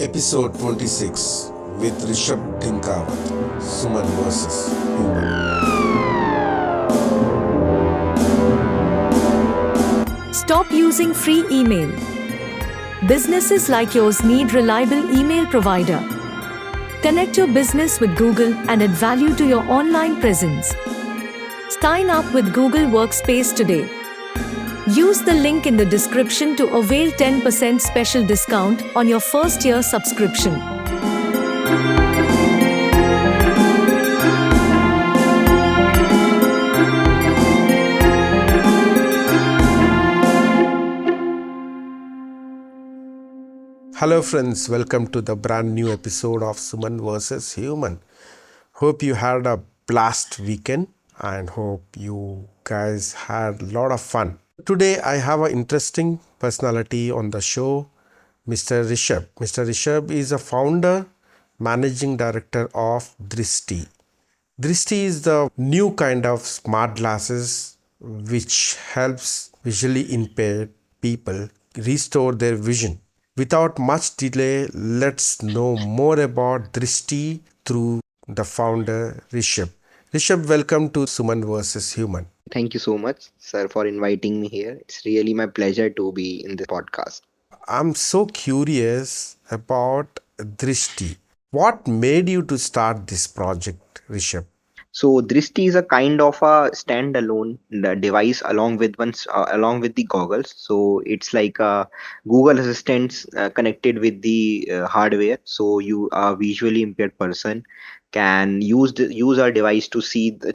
Episode 26 with Rishabh Dhenkawat, Suman vs. Human. Stop using free email. Businesses like yours need reliable email provider. Connect your business with Google and add value to your online presence. Sign up with Google Workspace today. Use the link in the description to avail 10% special discount on your first year subscription. Hello, friends. Welcome to the brand new episode of Suman vs. Human. Hope you had a blast weekend and hope you guys had a lot of fun. Today, I have an interesting personality on the show, Mr. Rishabh. Mr. Rishabh is a founder, managing director of Drishti. Drishti is the new kind of smart glasses which helps visually impaired people restore their vision. Without much delay, let's know more about Drishti through the founder Rishabh. Rishabh, welcome to Suman vs. Human. Thank you so much, sir, for inviting me here. It's really my pleasure to be in this podcast. I'm so curious about Drishti. What made you to start this project, Rishabh? So Drishti is a kind of a standalone device along with the goggles. So it's like a Google Assistant connected with the hardware. So you a visually impaired person can use our device to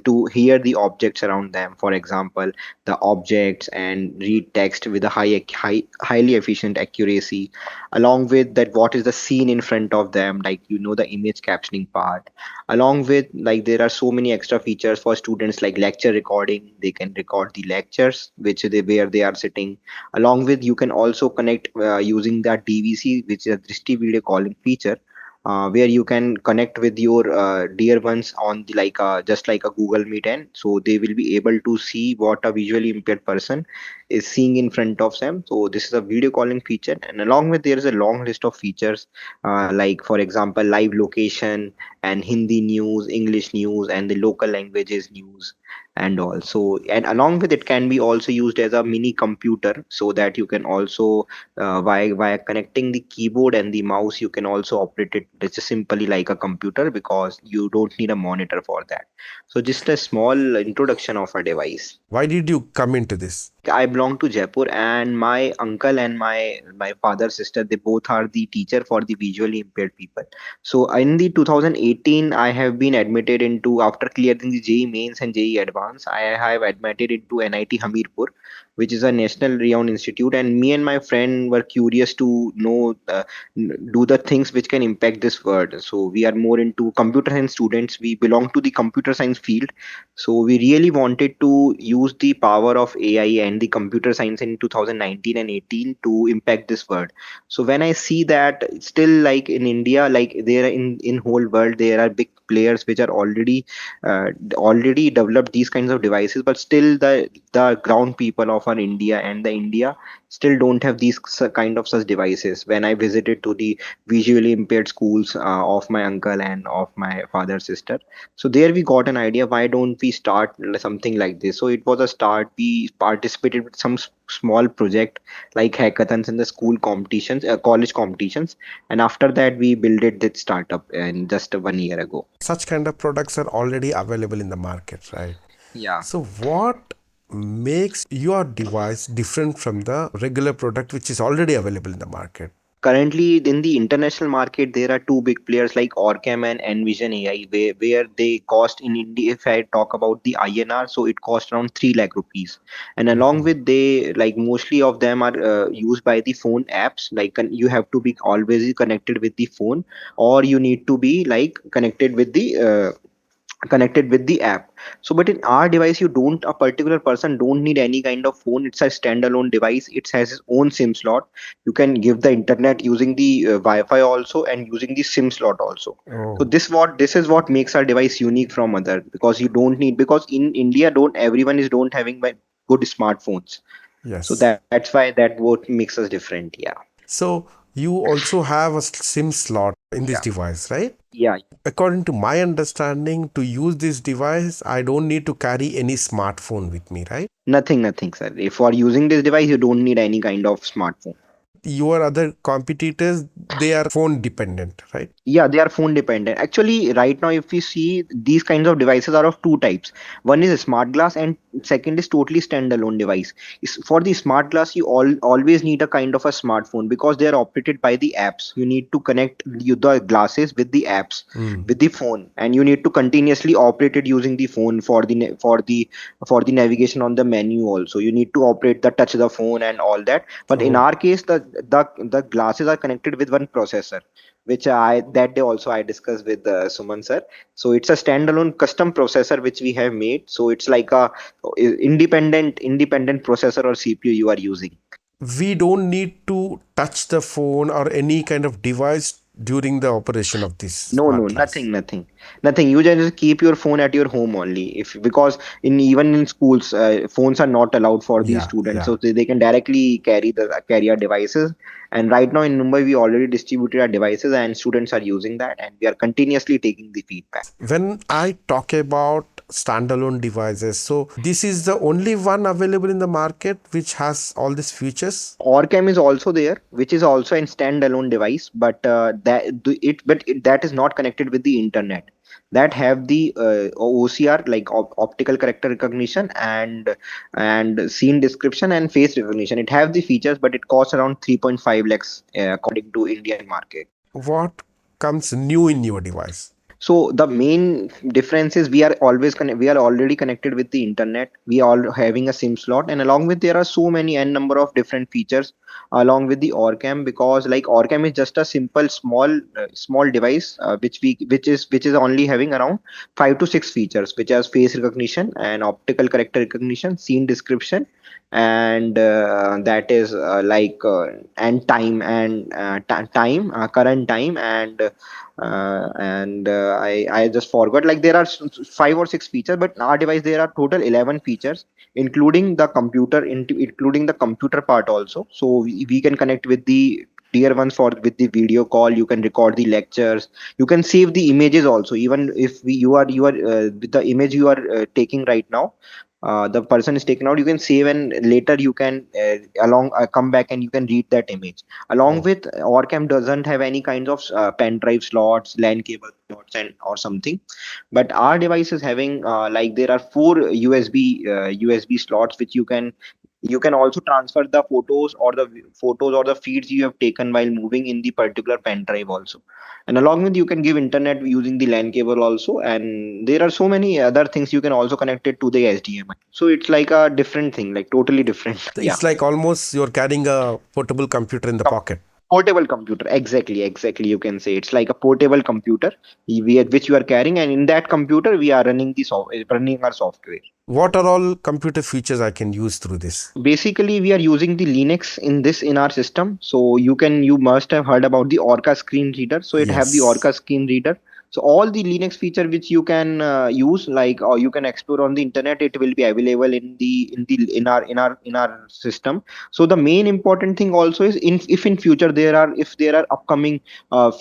to hear the objects around them. For example, the objects and read text with a highly efficient accuracy, along with that what is the scene in front of them, like the image captioning part, along with like there are so many extra features for students like lecture recording. They can record the lectures where they are sitting. Along with you can also connect using that DVC, which is a Drishti video calling feature, where you can connect with your dear ones on the just like a Google Meet, and so they will be able to see what a visually impaired person is seeing in front of them. So this is a video calling feature, and along with there is a long list of features, like for example live location and Hindi news, English news, and the local languages news and all. So, and along with it can be also used as a mini computer, so that you can also via connecting the keyboard and the mouse, you can also operate it just simply like a computer, because you don't need a monitor for that. So just a small introduction of a device. Why did you come into this? I belong to Jaipur, and my uncle and my father's sister, they both are the teacher for the visually impaired people. So in the 2018, I have been admitted into, after clearing the JEE mains and JEE advance, I have admitted into NIT Hamirpur, which is a national renowned institute. And me and my friend were curious to know, do the things which can impact this world. So we are more into computer science students. We belong to the computer science field, so we really wanted to use the power of AI and the computer science in 2019 and 18 to impact this world. So when I see that still like in India, like there are in whole world, there are big players which are already developed these kinds of devices, but still the ground people of our India and the India still don't have these kind of such devices. When I visited to the visually impaired schools of my uncle and of my father's sister, so there we got an idea, why don't we start something like this? So it was a start. We participated with some small project like hackathons in the school competitions, college competitions, and after that we built it that startup in just 1 year ago. Such kind of products are already available in the market, right? Yeah. So, what makes your device different from the regular product which is already available in the market? Currently, in the international market, there are two big players like Orcam and Envision AI, where they cost in India. If I talk about the INR, so it costs around 3 lakh rupees. And along Mhm. with they, like mostly of them are used by the phone apps. Like you have to be always connected with the phone, or you need to be like connected with the app. So but in our device, you don't a particular person don't need any kind of phone. It's a standalone device. It has its own SIM slot. You can give the internet using the Wi-Fi also, and using the SIM slot also. So Oh, this is what makes our device unique from other, because you don't need, because in India don't everyone is don't having good smartphones. So yes. that's why that what makes us different. Yeah. So, you also have a SIM slot in this Yeah. device, right? Yeah. According to my understanding, to use this device, I don't need to carry any smartphone with me, right? Nothing, sir. If for using this device, you don't need any kind of smartphone. Your other competitors, they are phone dependent, right? Yeah, they are phone dependent. Actually, right now, if we see, these kinds of devices are of two types. One is a smart glass, and second is totally standalone device. For the smart glass, you always need a kind of a smartphone because they are operated by the apps. You need to connect the glasses with the apps, Mm. with the phone, and you need to continuously operate it using the phone for the navigation on the menu. Also, you need to operate the touch the phone and all that. But in Oh, our case, the glasses are connected with one processor, which I that day also I discussed with Suman sir. So it's a standalone custom processor which we have made. So it's like a independent processor or CPU you are using. we don't need to touch the phone or any kind of device during the operation of this No, smart no, glass. nothing. You just keep your phone at your home only. If because in even in schools, phones are not allowed for the Yeah, students, yeah. so they can directly carry our devices. And right now in Mumbai, we already distributed our devices, and students are using that, and we are continuously taking the feedback. When I talk about standalone devices, so this is the only one available in the market which has all these features. Orcam is also there, which is also a standalone device, but that is not connected with the internet. That have the OCR, like optical character recognition, and scene description and face recognition. It have the features, but it costs around 3.5 lakhs according to Indian market. What comes new in your device? So the main difference is we are already connected with the internet. We are having a SIM slot, and along with there are so many n number of different features along with the Orcam, because like Orcam is just a simple small device which is only having around 5 to 6 features, which has face recognition and optical character recognition, scene description, and that is and time and current time, and I just forgot, like there are 5 or 6 features, but in our device there are total 11 features, including the computer part also. So we can connect with the tier ones for with the video call. You can record the lectures, you can save the images also, even if you are with the image you are taking right now, the person is taken out, you can save, and later you can along come back and you can read that image. Along Oh, with Orcam doesn't have any kinds of pen drive slots, LAN cable slots, and or something. But our device is having like there are four USB slots which you can also transfer the photos or the feeds you have taken while moving in the particular pen drive also. And along with, you can give internet using the LAN cable also, and there are so many other things you can also connect it to the HDMI. So it's like a different thing, like totally different. Yeah. it's like almost you're carrying a portable computer in the Com- pocket. Portable computer, exactly. You can say it's like a portable computer which you are carrying, and in that computer we are running our software. What are all computer features I can use through this? Basically, we are using the Linux in our system. So you must have heard about the Orca screen reader. So it have the Yes. Orca screen reader. So all the Linux feature which you can use, like, or you can explore on the internet, it will be available in our system. So the main important thing also is, in future if there are upcoming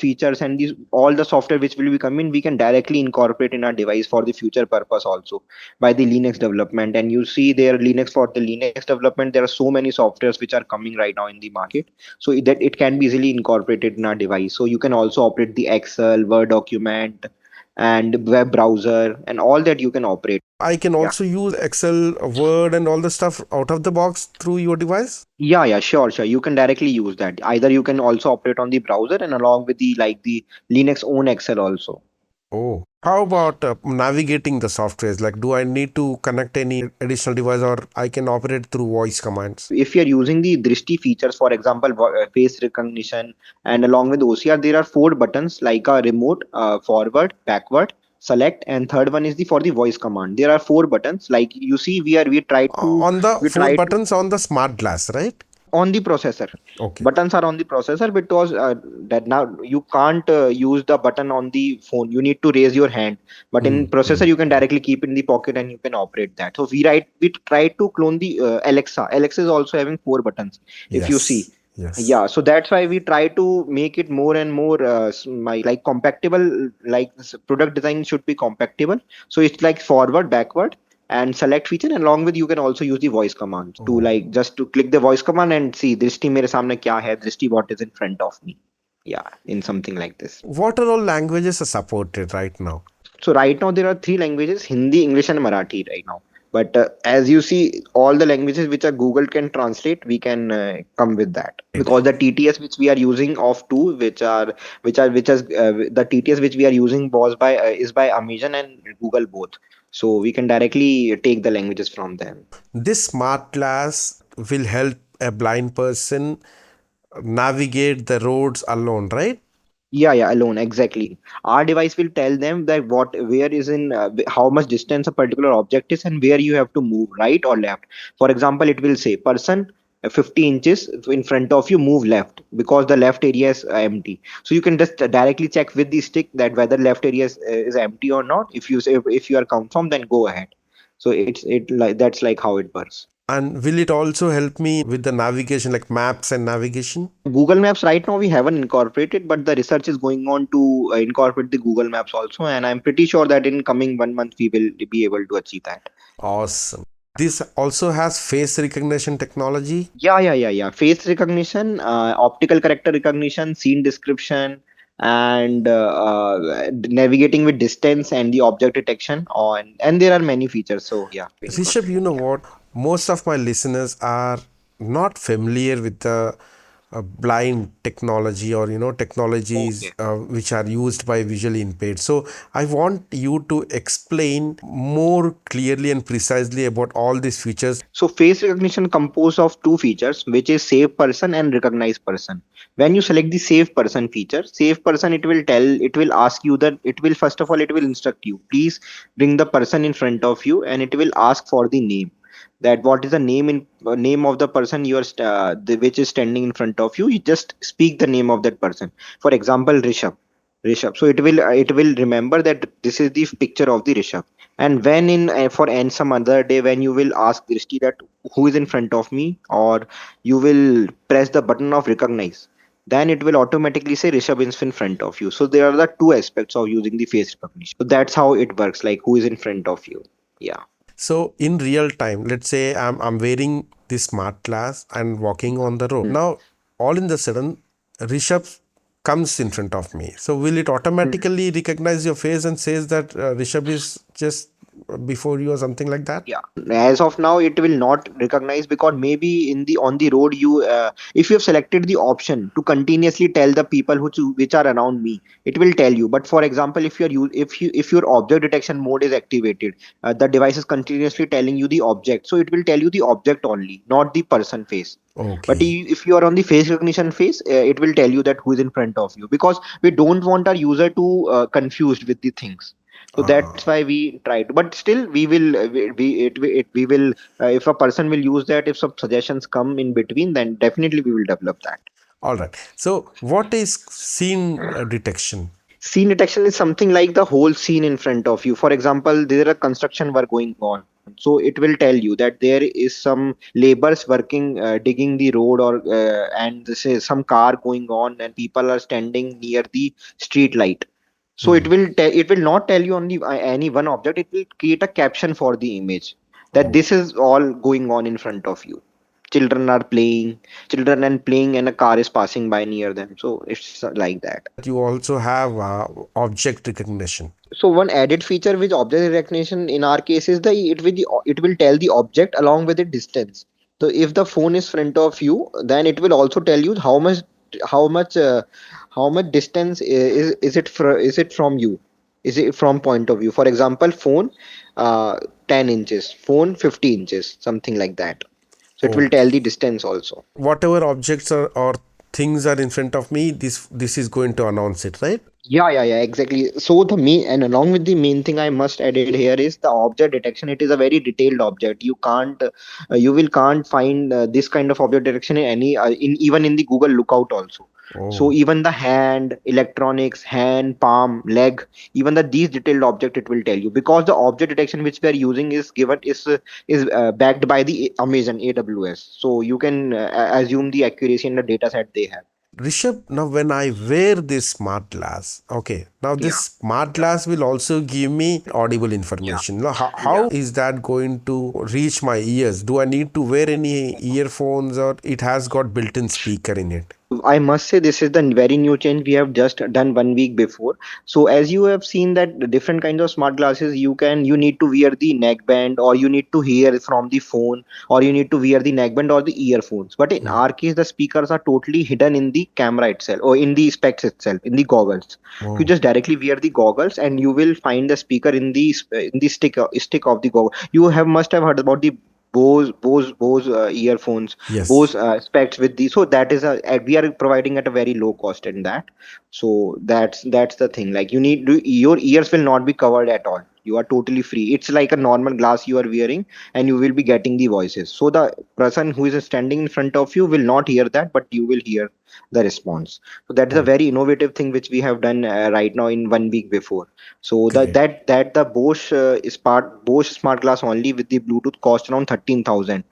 features, and these all the software which will be coming, we can directly incorporate in our device for the future purpose also, by the Linux development. And you see there, for the Linux development, there are so many softwares which are coming right now in the market, so that it can be easily incorporated in our device. So you can also operate the Excel, Word document, and web browser, and all that you can operate. I can Yeah. also use Excel, Word, and all the stuff out of the box through your device. Yeah, sure. You can directly use that. Either you can also operate on the browser, and along with the Linux own Excel also. Oh, how about navigating the softwares? Like, do I need to connect any additional device or I can operate through voice commands? If you're using the Drishti features, for example, face recognition, and along with OCR, there are four buttons like a remote, forward, backward, select, and third one is the for the voice command. There are four buttons. Like you see, we tried to On the we four tried to buttons on the smart glass, right? on the processor. Okay. Buttons are on the processor, because that now you can't use the button on the phone. You need to raise your hand. But in Mm, processor, mm. you can directly keep in the pocket and you can operate that. So we tried to clone the Alexa. Alexa is also having four buttons. If you see, Yes. Yes. Yeah, so that's why we try to make it more and more like compactable. Like product design should be compactable. So it's like forward, backward, and select feature. And along with you can also use the voice command to like Oh. just to click the voice command and see Drishti mere samne kya hai, Drishti what is in front of me. Yeah, in something like this. What are all languages are supported right now? So right now there are three languages: Hindi, English, and Marathi right now. But as you see, all the languages which are Google can translate, we can come with that Right. because the TTS which we are using of two, which is the TTS which we are using was by is by Amazon and Google both. So we can directly take the languages from them. This smart glass will help a blind person navigate the roads alone, right? Yeah, yeah, alone, exactly. Our device will tell them that where is in, how much distance a particular object is and where you have to move, right or left. For example, it will say, person 50 inches in front of you, move left because the left area is empty. So you can just directly check with the stick that whether left area is empty or not. If you say, if you are confirmed, then go ahead. So it like that's like how it works. And will it also help me with the navigation, like maps and navigation? Google Maps right now we haven't incorporated, but the research is going on to incorporate the Google Maps also, and I'm pretty sure that in coming 1 month we will be able to achieve that. Awesome. This also has face recognition technology. Yeah. Face recognition, optical character recognition, scene description, and navigating with distance and the object detection. On and there are many features. So yeah, we Rishabh, you incorporate. know what? Most of my listeners are not familiar with the blind technology, or technologies Okay. which are used by visually impaired. So I want you to explain more clearly and precisely about all these features. So face recognition composed of two features, which is save person and recognize person. When you select the save person feature, save person, it will ask you that it will first of all it will instruct you. Please bring the person in front of you, and it will ask for the name. That what is the name of the person which is standing in front of you. You just speak the name of that person. For example, Rishabh. Rishabh. So it will remember that this is the picture of the Rishabh. And when in for and some other day when you will ask Drishti that who is in front of me, or you will press the button of recognize, then it will automatically say Rishabh is in front of you. So there are the two aspects of using the face recognition. So that's how it works, like who is in front of you. Yeah. So in real time, let's say I'm wearing this smart glass and walking on the road. Hmm. Now, all in the sudden, Rishabh comes in front of me. So will it automatically recognize your face and says that Rishabh is just before you or something like that? Yeah, as of now it will not recognize because maybe in the on the road you if you have selected the option to continuously tell the people which are around me, it will tell you. But for example, if your object detection mode is activated, the device is continuously telling you the object, so it will tell you the object only, not the person face. But Okay. if you are on the face recognition phase, it will tell you that who is in front of you, because we don't want our user to confused with the things. So that's Uh, why we tried. But still, we will we will if a person will use that, if some suggestions come in between, then definitely we will develop that. all right. So what is scene detection? Scene detection is something like the whole scene in front of you. For example, there are construction work going on. So it will tell you that there is some laborers working, digging the road, or and this is some car going on, and people are standing near the street light. So Hmm. it will not tell you only any one object. It will create a caption for the image that Oh. this is all going on in front of you. Children are playing, children and playing, and a car is passing by near them. So it's like that. You also have object recognition. So one added feature with object recognition in our case is it will tell the object along with the distance. So if the phone is front of you, then it will also tell you how much how much distance is it from you? Is it from point of view? For example, phone 10 inches, phone 50 inches, something like that. So it will tell Okay. the distance also. Whatever objects or things are in front of me, this is going to announce it, right? Yeah, exactly. So the main, and along with the main thing I must added here is the object detection. It is a very detailed object. You will can't find this kind of object detection in any, in even in the Google Lookout also. So Oh, even the hand, electronics, hand, palm, leg, even these detailed object it will tell you, because the object detection which we are using is backed by the Amazon AWS. So you can assume the accuracy in the data set they have. Rishabh, now when I wear this smart glass, okay, now this Yeah. smart glass will also give me audible Yeah. information. Now, Yeah. how is that going to reach my ears? Do I need to wear any earphones or it has got built-in speaker in it? I must say this is the very new change we have just done 1 week before. So as you have seen that the different kinds of smart glasses you need to wear the neckband, or you need to hear from the phone, or you need to wear the neckband or the earphones. But in Mm. our case, the speakers are totally hidden in the camera itself, or in the specs itself, in the goggles. You Oh, just directly wear the goggles and you will find the speaker in the stick of the goggle. You have must have heard about the Bose earphones, yes. Bose specs with the, so that is we are providing at a very low cost in that. So that's the thing. Like, your ears will not be covered at all. You are totally free. It's like a normal glass you are wearing, and you will be getting the voices. So the person who is standing in front of you will not hear that, but you will hear the response. So that is a Oh, very innovative thing which we have done right now in 1 week before. So great. the Bosch smart glass only with the Bluetooth cost around 13,000,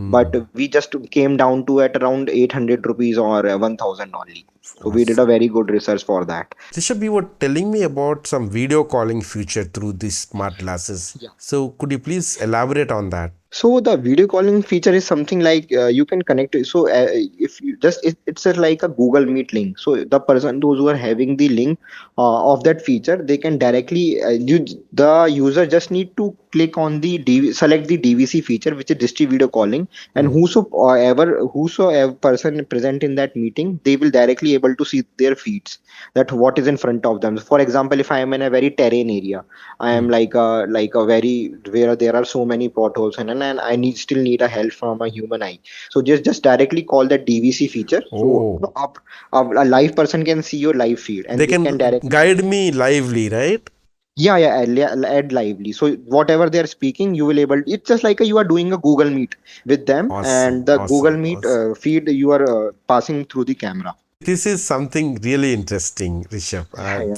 but Hmm. we just came down to at around 800 rupees or 1,000 only. So we did a Awesome. very good research for that. Rishabh, you were telling me about some video calling feature through these smart glasses. So could you please elaborate on that? So the video calling feature is something like you can connect to. So if you just it's a, like a Google Meet link. So the person, those who are having the link of that feature, they can directly the user just need to click on the select the DVC feature, which is Drishti video calling, and Mm. whosoever person present in that meeting, they will directly able to see their feeds, that what is in front of them. For example, if I am in a very terrain area, I am Mm. like a very where there are so many potholes, and I still need a help from a human eye. So just directly call that DVC feature. So Oh, a live person can see your live feed, and they they can can directly, guide me lively, right? add lively. So whatever they are speaking, you will able. It's just like you are doing a Google Meet with them, Awesome, and the Google awesome, Meet awesome. feed you are passing through the camera. This is something really interesting, Rishabh.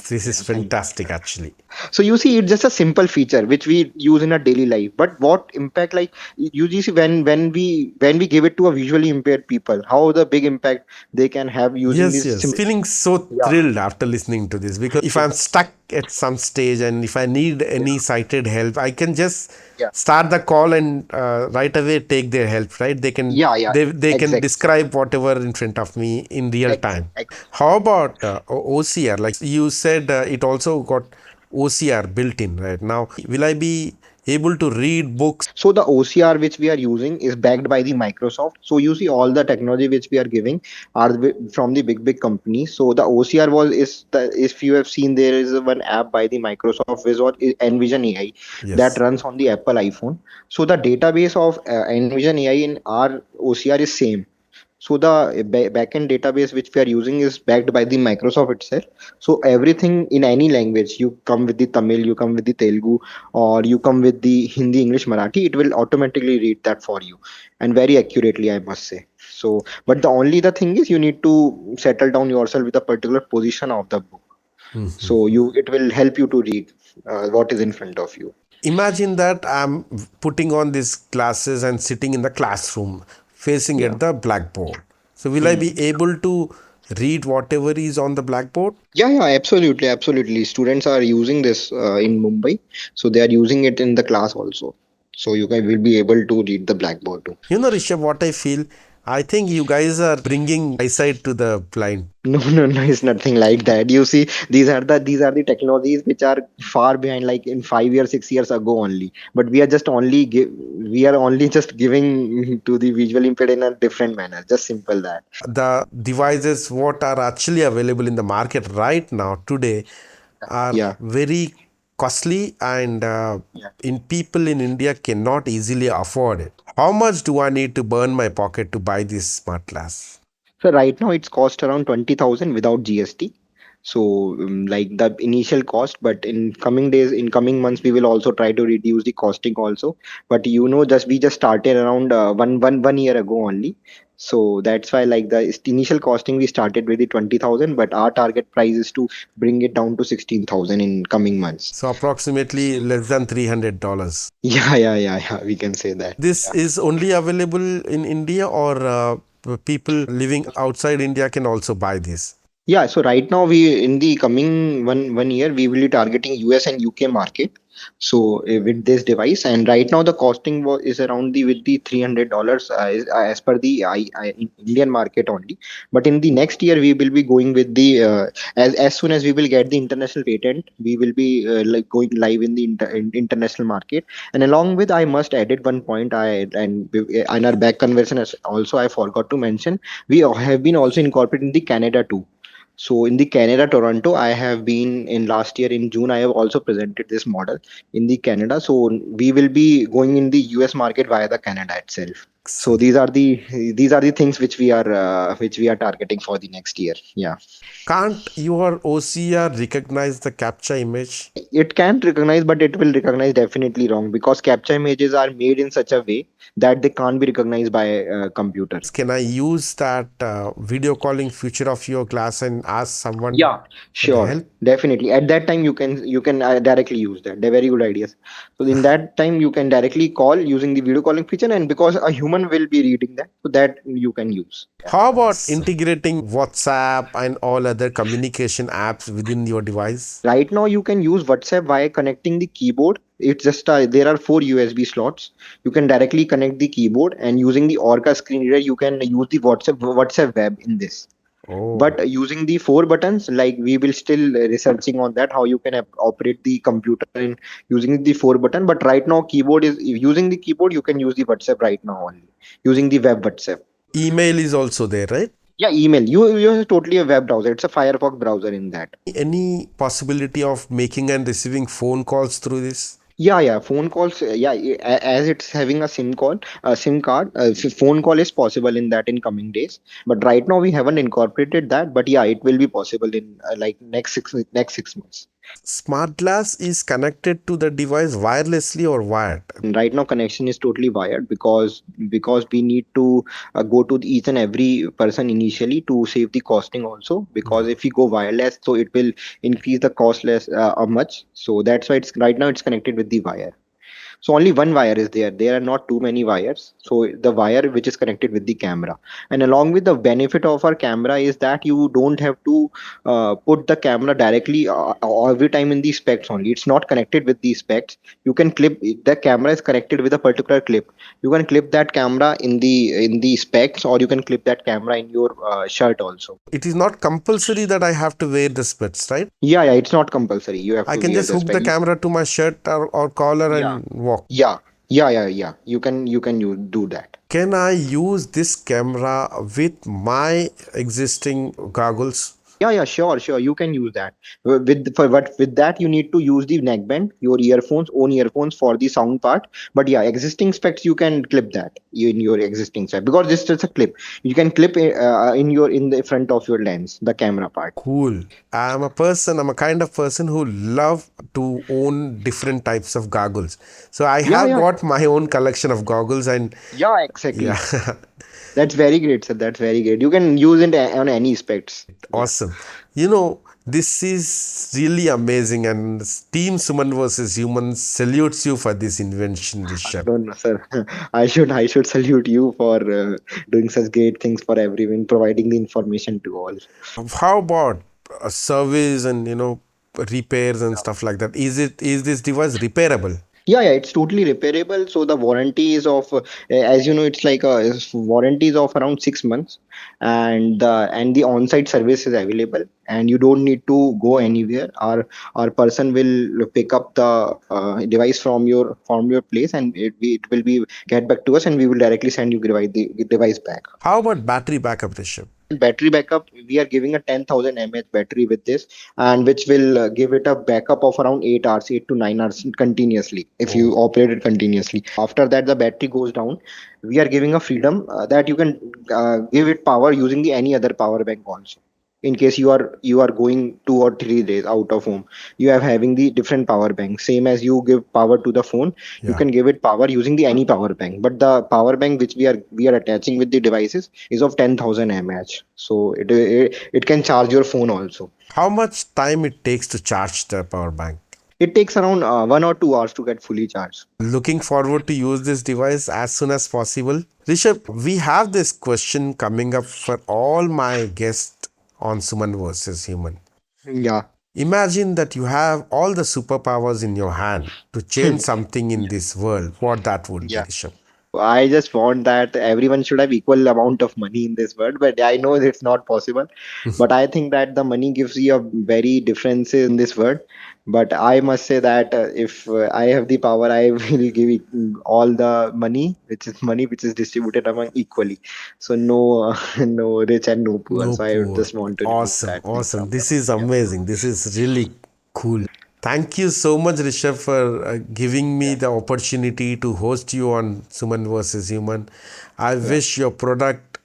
This is Thank you. fantastic, actually. So you see, it's just a simple feature which we use in our daily life. But what impact, like you see, when we give it to a visually impaired people, how the big impact they can have using Yes, this yes. sim. Feeling so Yeah, thrilled after listening to this because if I'm stuck at some stage and if I need any sighted help, I can just yeah, start the call and right away take their help. Right? They can yeah, they can exactly. describe whatever in front of me in real time. How about OCR? Like you said, it also got OCR built in. Right now, will I be able to read books? So the OCR which we are using is backed by the Microsoft. So you see, all the technology which we are giving are from the big companies. So the OCR if you have seen, there is one app by the Microsoft which was Envision AI that Yes. runs on the Apple iPhone. So the database of Envision AI in our OCR is same. So the backend database which we are using is backed by the Microsoft itself. So everything in any language, you come with the Tamil, you come with the Telugu, or you come with the Hindi, English, Marathi, it will automatically read that for you, and very accurately, I must say. So, but the thing is, you need to settle down yourself with a particular position of the book. So it will help you to read what is in front of you. Imagine that I'm putting on these glasses and sitting in the classroom facing Yeah. at the blackboard. So, will I Hmm. be able to read whatever is on the blackboard? Yeah, absolutely. Students are using this in Mumbai, so they are using it in the class also. So you guys will be able to read the blackboard too. You know, Rishabh, what I feel? I think you guys are bringing eyesight to the blind. No, it's nothing like that. You see, these are the technologies which are far behind, like in 5 years, 6 years ago only. But we are only just giving to the visual impaired in a different manner. Just simple that. The devices, what are actually available in the market right now, today, are Yeah. very costly and in people in India cannot easily afford it. How much do I need to burn my pocket to buy this smart glass? So right now it's cost around 20,000 without GST. So like the initial cost, but in coming days, in coming months, we will also try to reduce the costing also. But just we just started around 1 year ago only. So that's why like the initial costing we started with the 20,000, but our target price is to bring it down to 16,000 in coming months. So approximately less than $300. Yeah, yeah, yeah, yeah. We can say that. This Yeah. is only available in India, or people living outside India can also buy this? Yeah, so right now we in the coming one year we will be targeting US and UK market. So with this device, and right now the costing is around the with the $300 as per the in Indian market only. But in the next year we will be going with the as soon as we will get the international patent, we will be like going live in the international market. And along with, I must edit one point. In our back conversion as also I forgot to mention, we have been also incorporated in the Canada too. So in the Canada, Toronto, I have been in last year in June. I have also presented this model in the Canada. So we will be going in the US market via the Canada itself. So Excellent. these are the things which we are targeting for the next year. Yeah. Can't your OCR recognize the capture image? It can recognize, but it will recognize definitely wrong because capture images are made in such a way that they can't be recognized by a computer. Can I use that video calling feature of your glass and ask someone Yeah, for the sure, help? definitely. At that time, you can directly use that. They're very good ideas. So in that time, you can directly call using the video calling feature, and because a human will be reading that, so that you can use. Yeah. How about integrating WhatsApp and all other communication apps within your device? Right now, you can use WhatsApp via connecting the keyboard. It's just there are four USB slots. You can directly connect the keyboard, and using the Orca screen reader, you can use the WhatsApp web in this. Oh, But using the four buttons, like we will still researching on that how you can operate the computer in using the four button. But right now, keyboard is using the keyboard. You can use the WhatsApp right now only using the web WhatsApp. email is also there, right? Yeah, email. You use totally a web browser. It's a Firefox browser in that. Any possibility of making and receiving phone calls through this? Yeah, yeah. Phone calls. Yeah, as it's having a SIM card, phone call is possible in that in coming days. But right now we haven't incorporated that. But yeah, it will be possible in like next 6 months. Smart glass is connected to the device wirelessly or wired? Right now connection is totally wired because we need to go to each and every person initially to save the costing also, because if we go wireless, so it will increase the cost less much. So that's why it's right now it's connected with the wire. So only one wire is there. There are not too many wires. So the wire which is connected with the camera, and along with the benefit of our camera is that you don't have to put the camera directly every time in the specs only. It's not connected with the specs. You can clip the camera is connected with a particular clip. You can clip that camera in the specs, or you can clip that camera in your shirt also. It is not compulsory that I have to wear the specs, right? Yeah, yeah. It's not compulsory. You have I to can wear just the hook spec. the camera to my shirt or collar Yeah. and walk. Yeah, yeah. You do that. Can I use this camera with my existing goggles? Yeah, yeah, sure. You can use that. With that you need to use the neckband, your own earphones for the sound part. But yeah, existing specs you can clip that in your existing spec because this is a clip. You can clip it, in the front of your lens, the camera part. Cool. I'm a kind of person who love to own different types of goggles. So I Yeah, have yeah, got my own collection of goggles and yeah. yeah, Exactly. That's very great, sir. That's very great. You can use it on any specs. Yeah. awesome. This is really amazing and Team Suman versus Humans salutes you for this invention, Rishabh. No, no, sir. I should salute you for doing such great things for everyone, providing the information to all. How about service and repairs and stuff like that? Is this device repairable? Yeah, it's totally repairable. So the warranty is of, as you know, it's like warranty is of around 6 months, and the on-site service is available, and you don't need to go anywhere. Our person will pick up the device from your place, and it will be get back to us, and we will directly send you the device back. How about battery backup, Rishabh? Battery backup, we are giving a 10,000 mAh battery with this, and which will give it a backup of around 8 hours, 8 to 9 hours continuously if you Oh, operate it continuously. After that the battery goes down. We are giving a freedom that you can give it power using the any other power bank also. in case you are going 2 or 3 days out of home, you have having the different power bank. Same as you give power to the phone, you Yeah. can give it power using the any power bank. But the power bank which we are attaching with the devices is of 10,000 mAh. So it can charge your phone also. How much time it takes to charge the power bank? It takes around 1 or 2 hours to get fully charged. Looking forward to use this device as soon as possible. Rishabh, we have this question coming up for all my guests on Suman versus Human. Yeah. Imagine that you have all the superpowers in your hand to change something in this world. What that would be, Yeah. Rishabh? I just want that everyone should have equal amount of money in this world, but I know it's not possible. But I think that the money gives you a very differences in this world. But I must say that if I have the power, I will give it all the money which is distributed among equally. So no, no rich and no poor. No So I would poor. just want to remove Awesome. that thing Awesome. from the This money. is Yeah. amazing. This is really cool. Thank you so much, Rishabh, for giving me Yeah. the opportunity to host you on Suman versus Human. I Yeah. wish your product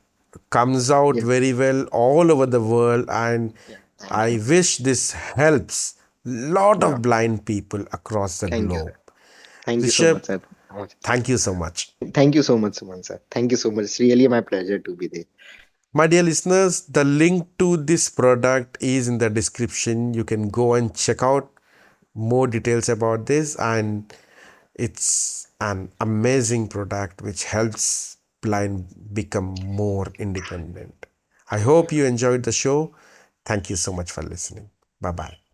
comes out Yeah. very well all over the world, and Yeah. Thank you. I wish this helps lot Yeah. of blind people across the Thank you, globe. sir. Thank you so Rishabh, much, sir. How much? thank you so much. Thank you so much, Suman sir. Thank you so much. It's really my pleasure to be there. My dear listeners, the link to this product is in the description. You can go and check out more details about this, and it's an amazing product which helps blind become more independent. I hope you enjoyed the show. Thank you so much for listening. Bye bye.